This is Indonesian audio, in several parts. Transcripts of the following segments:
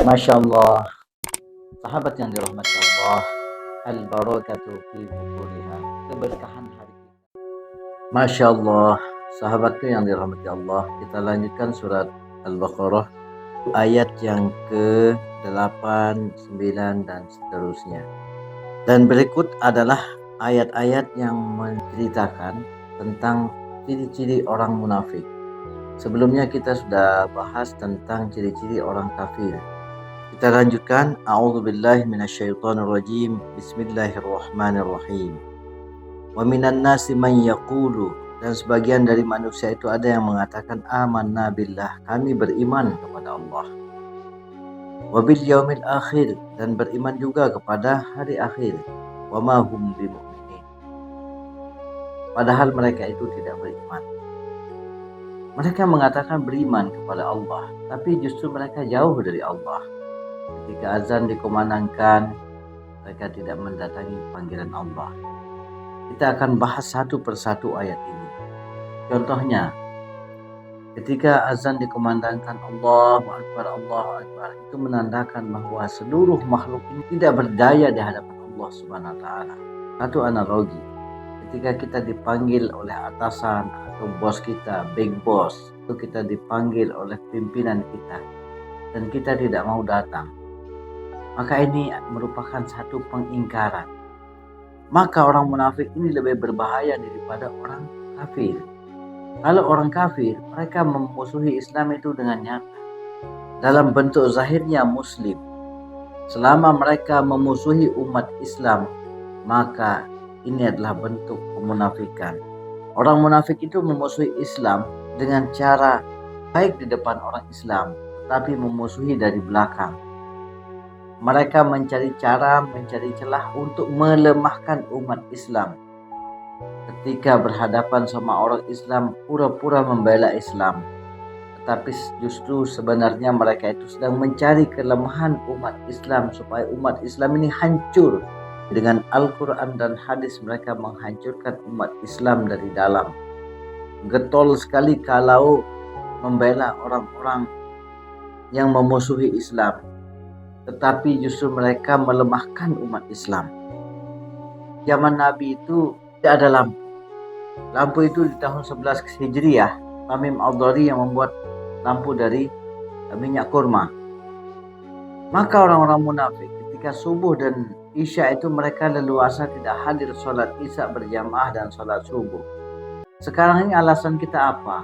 Masya Allah, sahabat yang dirahmati Allah, al-barakatu fi bukuriha, keberkahan hari kita. Masya Allah, sahabatku yang dirahmati Allah, kita lanjutkan surat Al-Baqarah, ayat yang ke-8, 9, dan seterusnya. Dan berikut adalah ayat-ayat yang menceritakan tentang ciri-ciri orang munafik. Sebelumnya kita sudah bahas tentang ciri-ciri orang kafir. Kita lanjutkan. A'udzubillahi minasyaitonirrajim. Bismillahirrahmanirrahim. Wa minan nasi man yaqulu, dan sebagian dari manusia itu ada yang mengatakan amanna billah, kami beriman kepada Allah. Wa bil yaumil akhir, dan beriman juga kepada hari akhir. Wa ma hum bimu'minin, padahal mereka itu tidak beriman. Mereka mengatakan beriman kepada Allah, tapi justru mereka jauh dari Allah. Ketika azan dikumandangkan, mereka tidak mendatangi panggilan Allah. Kita akan bahas satu persatu ayat ini. Contohnya, ketika azan dikumandangkan Allahu Akbar, Allahu Akbar, itu menandakan bahwa seluruh makhluk ini tidak berdaya di hadapan Allah Subhanahu wa taala. Satu analogi, ketika kita dipanggil oleh atasan atau bos kita, big boss, itu kita dipanggil oleh pimpinan kita dan kita tidak mau datang, maka ini merupakan satu pengingkaran. Maka orang munafik ini lebih berbahaya daripada orang kafir. Kalau orang kafir, mereka memusuhi Islam itu dengan nyata. Dalam bentuk zahirnya muslim. Selama mereka memusuhi umat Islam, maka ini adalah bentuk kemunafikan. Orang munafik itu memusuhi Islam dengan cara baik di depan orang Islam, tetapi memusuhi dari belakang. Mereka mencari cara, mencari celah untuk melemahkan umat Islam. Ketika berhadapan sama orang Islam, pura-pura membela Islam, tetapi justru sebenarnya mereka itu sedang mencari kelemahan umat Islam supaya umat Islam ini hancur. Dengan Al-Quran dan hadis mereka menghancurkan umat Islam dari dalam. Getol sekali kalau membela orang-orang yang memusuhi Islam, tetapi justru mereka melemahkan umat Islam. Zaman Nabi itu tidak ada lampu. Lampu itu di tahun 11 Hijriah, Tamim Al-Dari yang membuat lampu dari minyak kurma. Maka orang-orang munafik ketika subuh dan Isya itu mereka leluasa tidak hadir sholat Isya berjamaah dan sholat subuh. Sekarang ini alasan kita apa?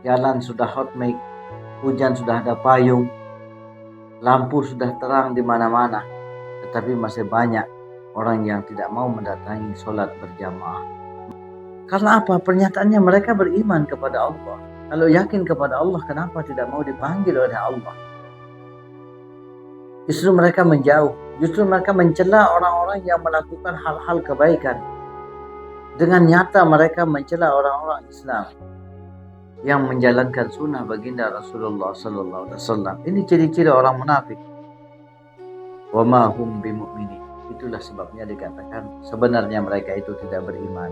Jalan sudah hot mic, hujan sudah ada payung, lampu sudah terang di mana-mana, tetapi masih banyak orang yang tidak mau mendatangi sholat berjamaah. Karena apa? Pernyataannya mereka beriman kepada Allah. Kalau yakin kepada Allah, kenapa tidak mau dipanggil oleh Allah? Justru mereka menjauh. Justru mereka mencela orang-orang yang melakukan hal-hal kebaikan. Dengan nyata mereka mencela orang-orang Islam yang menjalankan sunnah baginda Rasulullah Sallallahu Alaihi Wasallam. Ini ciri-ciri orang munafik. Wa ma hum bimu'minin. Itulah sebabnya dikatakan sebenarnya mereka itu tidak beriman.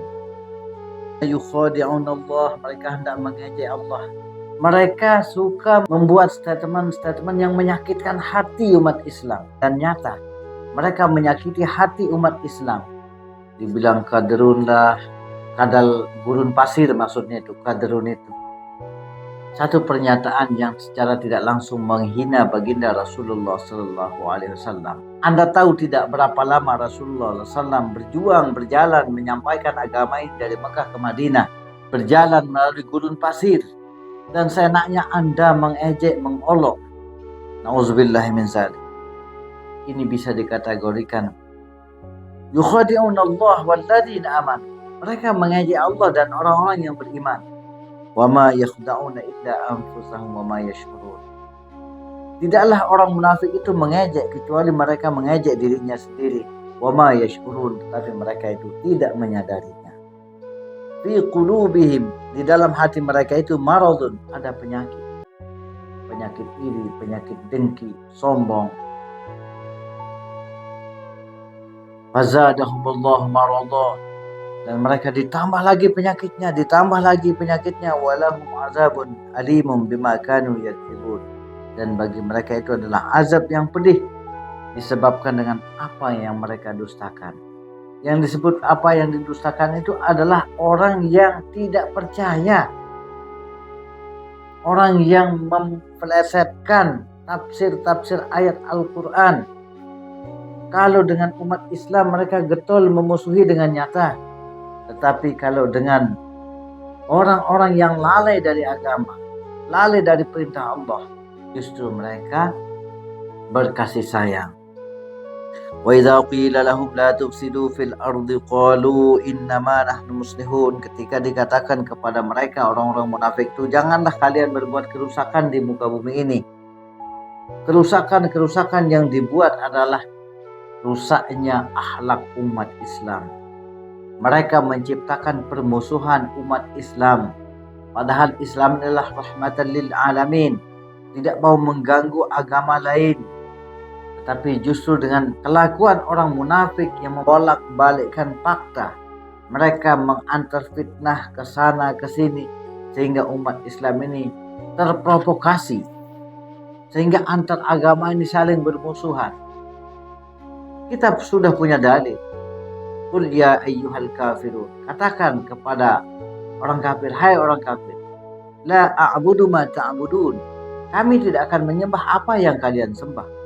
Yukhadi'un Allah, mereka hendak mengejek Allah. Mereka suka membuat statement-statement yang menyakitkan hati umat Islam. Dan nyata, mereka menyakiti hati umat Islam. Dibilang kadrun lah, kadal gurun pasir maksudnya itu, kadrun itu. Satu pernyataan yang secara tidak langsung menghina baginda Rasulullah Sallallahu Alaihi Wasallam. Anda tahu tidak berapa lama Rasulullah SAW berjalan menyampaikan agama ini dari Mekah ke Madinah. Berjalan melalui gurun pasir. Dan seenaknya Anda mengejek, mengolok. Na'udzubillahi min dzalik. Ini bisa dikategorikan yukhadi'un Allah walladzina amanu. Mereka mengejek Allah dan orang-orang yang beriman. Wa ma yakhda'una illa anfusahum wa ma yash'urun. Tidaklah orang munafik itu mengejek kecuali mereka mengejek dirinya sendiri. Wa ma yash'urun, tetapi mereka itu tidak menyadarinya. Fi qulubihim, di dalam hati mereka itu maradun, ada penyakit. Penyakit iri, penyakit dengki, sombong. Fazadahumullahu marada, dan mereka ditambah lagi penyakitnya, walahum azabun alimun bima kanu yaksibun, dan bagi mereka itu adalah azab yang pedih disebabkan dengan apa yang mereka dustakan. Yang disebut apa yang didustakan itu adalah orang yang tidak percaya, orang yang memfelesetkan tafsir-tafsir ayat Al-Quran. Kalau dengan umat Islam mereka getol memusuhi dengan nyata, tetapi kalau dengan orang-orang yang lalai dari agama, lalai dari perintah Allah, justru mereka berkasih sayang. Wa idza qila lahum la tufsidu fil ardi qalu innama nahnu muslihun. Ketika dikatakan kepada mereka orang-orang munafik itu, janganlah kalian berbuat kerusakan di muka bumi ini. Kerusakan-kerusakan yang dibuat adalah rusaknya akhlak umat Islam. Mereka menciptakan permusuhan umat Islam. Padahal Islam adalah rahmatan lil alamin, tidak mau mengganggu agama lain. Tetapi justru dengan kelakuan orang munafik yang membolak-balikkan fakta, mereka mengantar fitnah ke sana ke sini sehingga umat Islam ini terprovokasi, sehingga antar agama ini saling bermusuhan. Kita sudah punya dalil. Qul ya ayyuhal kafirun, katakan kepada orang kafir, hai orang kafir, la a'budu ma ta'budun, kami tidak akan menyembah apa yang kalian sembah.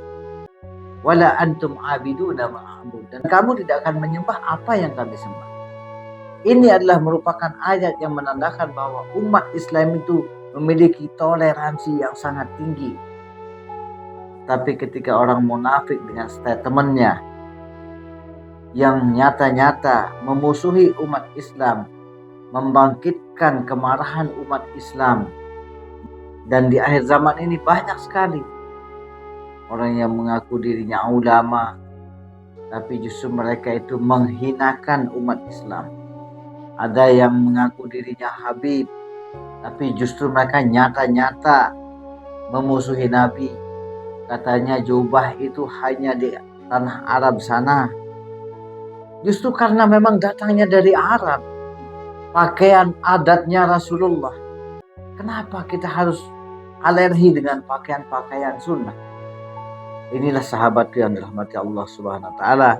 Wala antum abiduna ma'abud, dan kamu tidak akan menyembah apa yang kami sembah. Ini adalah merupakan ayat yang menandakan bahwa umat Islam itu memiliki toleransi yang sangat tinggi. Tapi ketika orang munafik dengan statementnya yang nyata-nyata memusuhi umat Islam, membangkitkan kemarahan umat Islam, dan di akhir zaman ini banyak sekali orang yang mengaku dirinya ulama, tapi justru mereka itu menghinakan umat Islam. Ada yang mengaku dirinya Habib, tapi justru mereka nyata-nyata memusuhi Nabi. Katanya jubah itu hanya di tanah Arab sana. Justru karena memang datangnya dari Arab, pakaian adatnya Rasulullah, kenapa kita harus alergi dengan pakaian-pakaian sunnah? Inilah sahabat yang dirahmati Allah Subhanahu wa taala,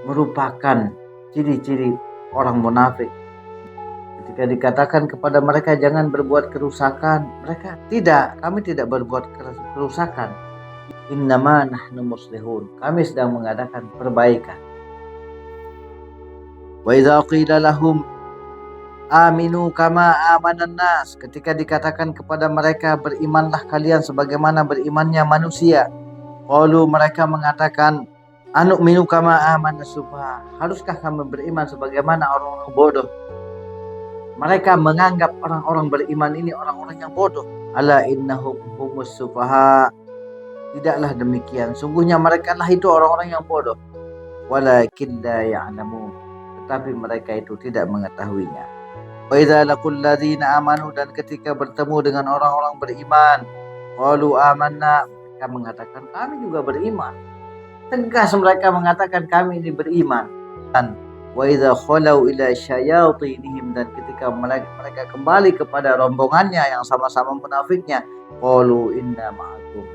merupakan ciri-ciri orang munafik. Ketika dikatakan kepada mereka jangan berbuat kerusakan, mereka tidak, kami tidak berbuat kerusakan. Innama nahnu muslihun, kami sedang mengadakan perbaikan. Wa idza qila lahum aminu kama amanan nas, ketika dikatakan kepada mereka berimanlah kalian sebagaimana berimannya manusia, qalu, mereka mengatakan anu'minu kama amanas sufaha, haruskah kami beriman sebagaimana orang-orang bodoh? Mereka menganggap orang-orang beriman ini orang-orang yang bodoh. Ala innahum humus sufaha, tidaklah demikian, sungguhnya mereka lah itu orang-orang yang bodoh. Walakin la ya'lamun, tetapi mereka itu tidak mengetahuinya. Wa idza laqul ladzina amanu, dan ketika bertemu dengan orang-orang beriman, qalu amanna, mereka mengatakan kami juga beriman. Tegas mereka mengatakan kami ini beriman. Dan wa idza khalau ila syayatinihim, dan ketika mereka kembali kepada rombongannya yang sama-sama munafiknya, qalu inna ma'akum,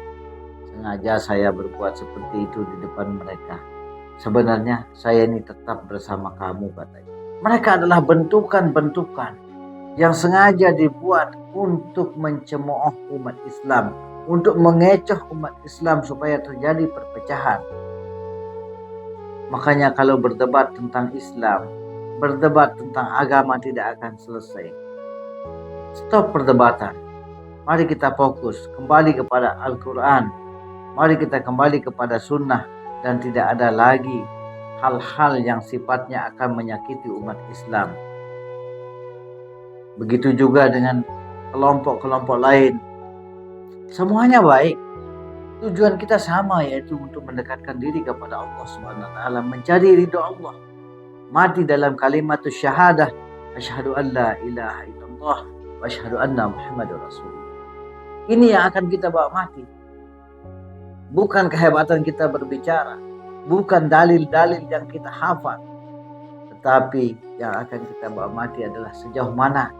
sengaja saya berbuat seperti itu di depan mereka, sebenarnya saya ini tetap bersama kamu, katanya. Mereka adalah bentukan-bentukan yang sengaja dibuat untuk mencemooh umat Islam, untuk mengecoh umat Islam supaya terjadi perpecahan. Makanya kalau berdebat tentang Islam, berdebat tentang agama tidak akan selesai. Stop perdebatan. Mari kita fokus kembali kepada Al-Quran. Mari kita kembali kepada sunnah, dan tidak ada lagi hal-hal yang sifatnya akan menyakiti umat Islam. Begitu juga dengan kelompok-kelompok lain. Semuanya baik. Tujuan kita sama, yaitu untuk mendekatkan diri kepada Allah Subhanahu wa taala, mencari ridho Allah. Mati dalam kalimat syahadah, asyhadu an la ilaha illallah wa asyhadu anna Muhammadar Rasulullah. Ini yang akan kita bawa mati. Bukan kehebatan kita berbicara, bukan dalil-dalil yang kita hafal, tetapi yang akan kita bawa mati adalah sejauh mana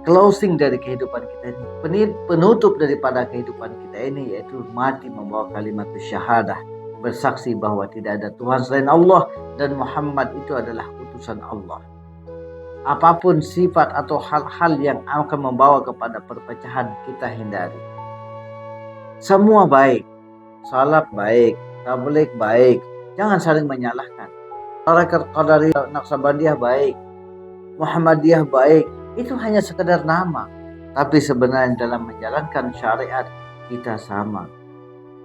closing dari kehidupan kita ini, penutup daripada kehidupan kita ini, yaitu mati membawa kalimat syahadah, bersaksi bahwa tidak ada Tuhan selain Allah dan Muhammad itu adalah utusan Allah. Apapun sifat atau hal-hal yang akan membawa kepada perpecahan, kita hindari. Semua baik, salat baik, tabligh baik, jangan saling menyalahkan. Tarekat Qadariyah Naqsabandiyah baik, Muhammadiyah baik, itu hanya sekedar nama, tapi sebenarnya dalam menjalankan syariat kita sama.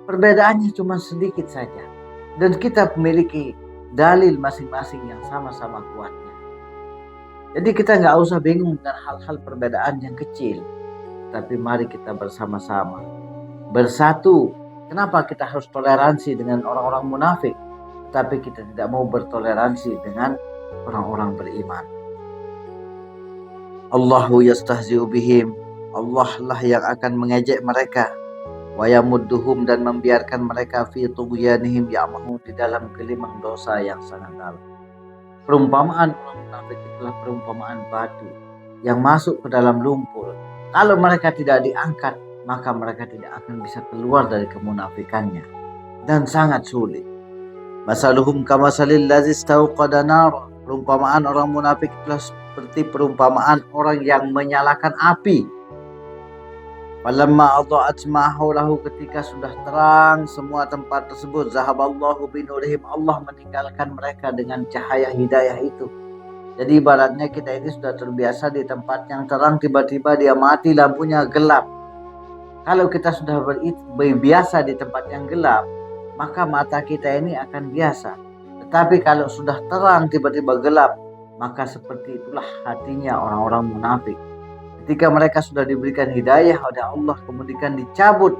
Perbedaannya cuma sedikit saja, dan kita memiliki dalil masing-masing yang sama-sama kuatnya. Jadi kita nggak usah bingung dengan hal-hal perbedaan yang kecil, tapi mari kita bersama-sama bersatu. Kenapa kita harus toleransi dengan orang-orang munafik, tapi kita tidak mau bertoleransi dengan orang-orang beriman? Allahu yastahzi'u bihim, Allah lah yang akan mengejek mereka, wa yamudduhum, dan membiarkan mereka fi tughyanihim ya'mahun, di dalam gelimang dosa yang sangat dalam. Perumpamaan orang munafik itulah perumpamaan batu yang masuk ke dalam lumpur. Kalau mereka tidak diangkat, maka mereka tidak akan bisa keluar dari kemunafikannya, dan sangat sulit. Masaluhum kamasalil ladzi istauqada nar, perumpamaan orang munafik itulah seperti perumpamaan orang yang menyalakan api. Falamma adha'at ma haulahu, ketika sudah terang semua tempat tersebut, zahaballahu binurihim, Allah meninggalkan mereka dengan cahaya hidayah itu. Jadi ibaratnya kita ini sudah terbiasa di tempat yang terang, tiba-tiba dia mati, lampunya gelap. Kalau kita sudah berbiasa di tempat yang gelap, maka mata kita ini akan biasa. Tetapi kalau sudah terang tiba-tiba gelap, maka seperti itulah hatinya orang-orang munafik. Ketika mereka sudah diberikan hidayah oleh Allah, kemudian dicabut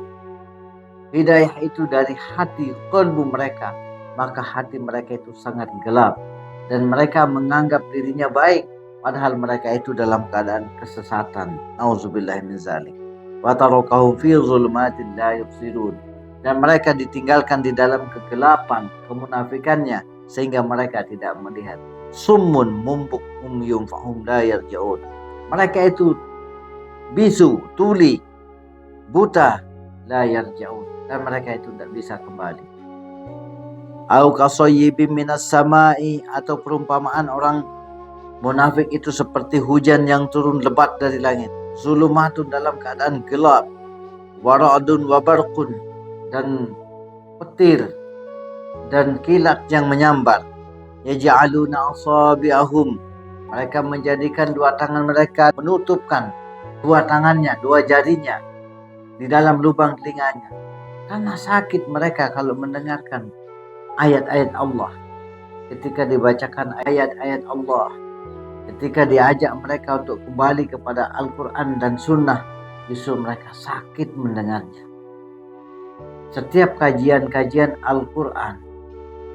hidayah itu dari hati qalbu mereka, maka hati mereka itu sangat gelap, dan mereka menganggap dirinya baik, padahal mereka itu dalam keadaan kesesatan. Nauzubillahi min zalik. Wa tarakahum fi dhulumatin la yubsirun, dan mereka ditinggalkan di dalam kegelapan kemunafikannya sehingga mereka tidak melihat. Summun mumbuk umyum fahum la yarji'un, mereka itu bisu, tuli, buta, la yarji'un, dan mereka itu tidak bisa kembali. Au kasayyibin minas sama'i, atau perumpamaan orang munafik itu seperti hujan yang turun lebat dari langit. Zulumatun, dalam keadaan gelap. Wara'dun wabarqun, dan petir dan kilat yang menyambar. Yaj'aluna asabi'ahum, mereka menjadikan dua tangan mereka, menutupkan dua tangannya, dua jarinya di dalam lubang telinganya, karena sakit mereka kalau mendengarkan ayat-ayat Allah. Ketika dibacakan ayat-ayat Allah, ketika diajak mereka untuk kembali kepada Al-Quran dan Sunnah, justru mereka sakit mendengarnya. Setiap kajian-kajian Al-Quran,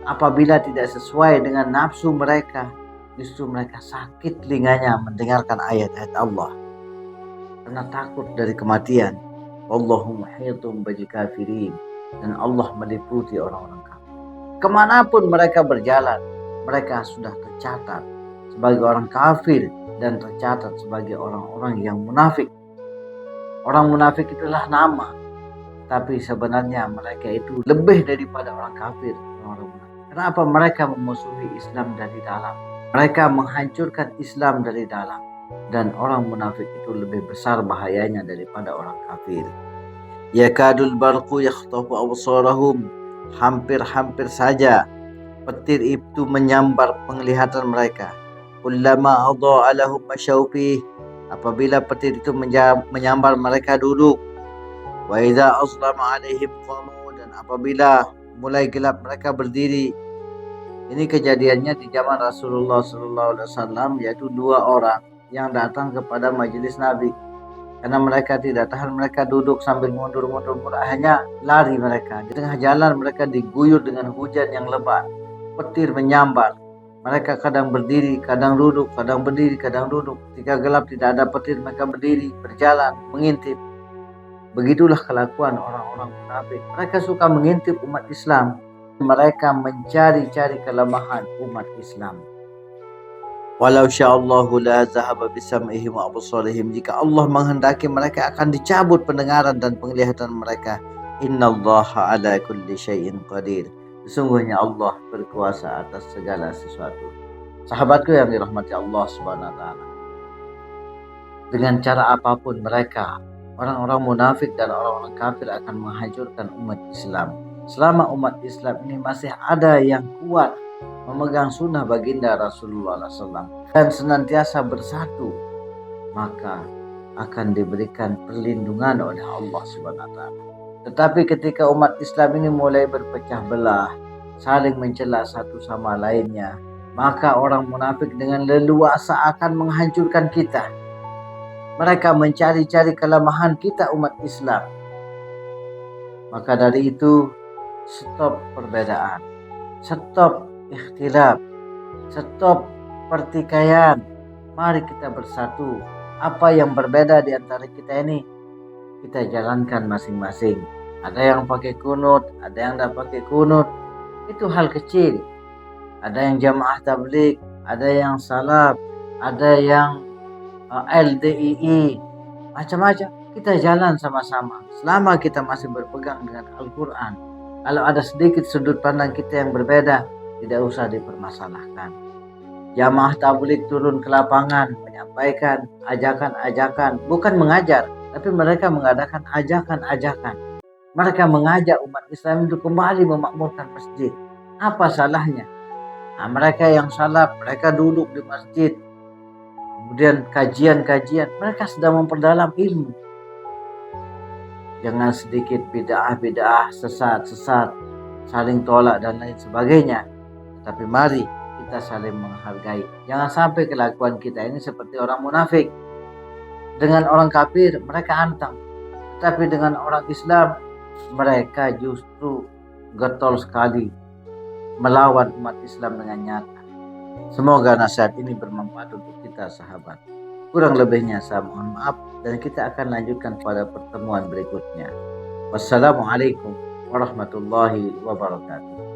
apabila tidak sesuai dengan nafsu mereka, justru mereka sakit telinganya mendengarkan ayat-ayat Allah, karena takut dari kematian. Wallahu muhitun bil kafirin, dan Allah meliputi orang-orang kafir. Kemanapun mereka berjalan, mereka sudah tercatat sebagai orang kafir dan tercatat sebagai orang-orang yang munafik. Orang munafik itulah nama, tapi sebenarnya mereka itu lebih daripada orang kafir. Orang munafik. Kenapa? Mereka memusuhi Islam dari dalam, mereka menghancurkan Islam dari dalam. Dan orang munafik itu lebih besar bahayanya daripada orang kafir. Yakadul barqu yakhtafu absarahum, hampir-hampir saja petir itu menyambar penglihatan mereka. Kullama adha'a lahum masyaw fih, apabila petir itu menyambar mereka duduk. Wa idza aslama alaihim qamu, dan apabila mulai gelap mereka berdiri. Ini kejadiannya di zaman Rasulullah SAW, yaitu dua orang yang datang kepada majelis Nabi. Karena mereka tidak tahan, mereka duduk sambil mundur-mundur, hanya lari mereka. Di tengah jalan mereka diguyur dengan hujan yang lebat, petir menyambar. Mereka kadang berdiri, kadang duduk, kadang berdiri, kadang duduk. Ketika gelap tidak ada petir, mereka berdiri, berjalan, mengintip. Begitulah kelakuan orang-orang munafik. Mereka suka mengintip umat Islam. Mereka mencari-cari kelemahan umat Islam. Walau sya'allahu la zahaba bisam'ihim wa absarihim. Jika Allah menghendaki, mereka akan dicabut pendengaran dan penglihatan mereka. Innallaha ala kulli syai'in qadir. Sesungguhnya Allah berkuasa atas segala sesuatu. Sahabatku yang dirahmati Allah Subhanahu wa taala. Dengan cara apapun mereka, orang-orang munafik dan orang-orang kafir akan menghancurkan umat Islam. Selama umat Islam ini masih ada yang kuat memegang sunnah baginda Rasulullah SAW dan senantiasa bersatu, maka akan diberikan perlindungan oleh Allah Subhanahu wa taala. Tetapi ketika umat Islam ini mulai berpecah belah, saling mencela satu sama lainnya, maka orang munafik dengan leluasa akan menghancurkan kita. Mereka mencari-cari kelemahan kita umat Islam. Maka dari itu, stop perbedaan, stop ikhtilaf, stop pertikaian. Mari kita bersatu. Apa yang berbeda di antara kita ini, kita jalankan masing-masing. Ada yang pakai kunut, ada yang tidak pakai kunut. Itu hal kecil. Ada yang jamaah tabligh, ada yang salaf, ada yang LDII, macam-macam. Kita jalan sama-sama selama kita masih berpegang dengan Al-Quran. Kalau ada sedikit sudut pandang kita yang berbeda, tidak usah dipermasalahkan. Jamaah tabligh turun ke lapangan menyampaikan ajakan-ajakan, bukan mengajar, tapi mereka mengadakan ajakan-ajakan. Mereka mengajak umat Islam untuk kembali memakmurkan masjid. Apa salahnya? Nah, mereka yang salaf, mereka duduk di masjid, kemudian kajian-kajian, mereka sedang memperdalam ilmu. Jangan sedikit bid'ah-bid'ah, sesat-sesat, saling tolak dan lain sebagainya. Tapi mari kita saling menghargai. Jangan sampai kelakuan kita ini seperti orang munafik. Dengan orang kafir mereka antang, tetapi dengan orang Islam mereka justru getol sekali melawan umat Islam dengan nyata. Semoga nasihat ini bermanfaat untuk kita sahabat. Kurang lebihnya saya mohon maaf dan kita akan lanjutkan pada pertemuan berikutnya. Wassalamualaikum warahmatullahi wabarakatuh.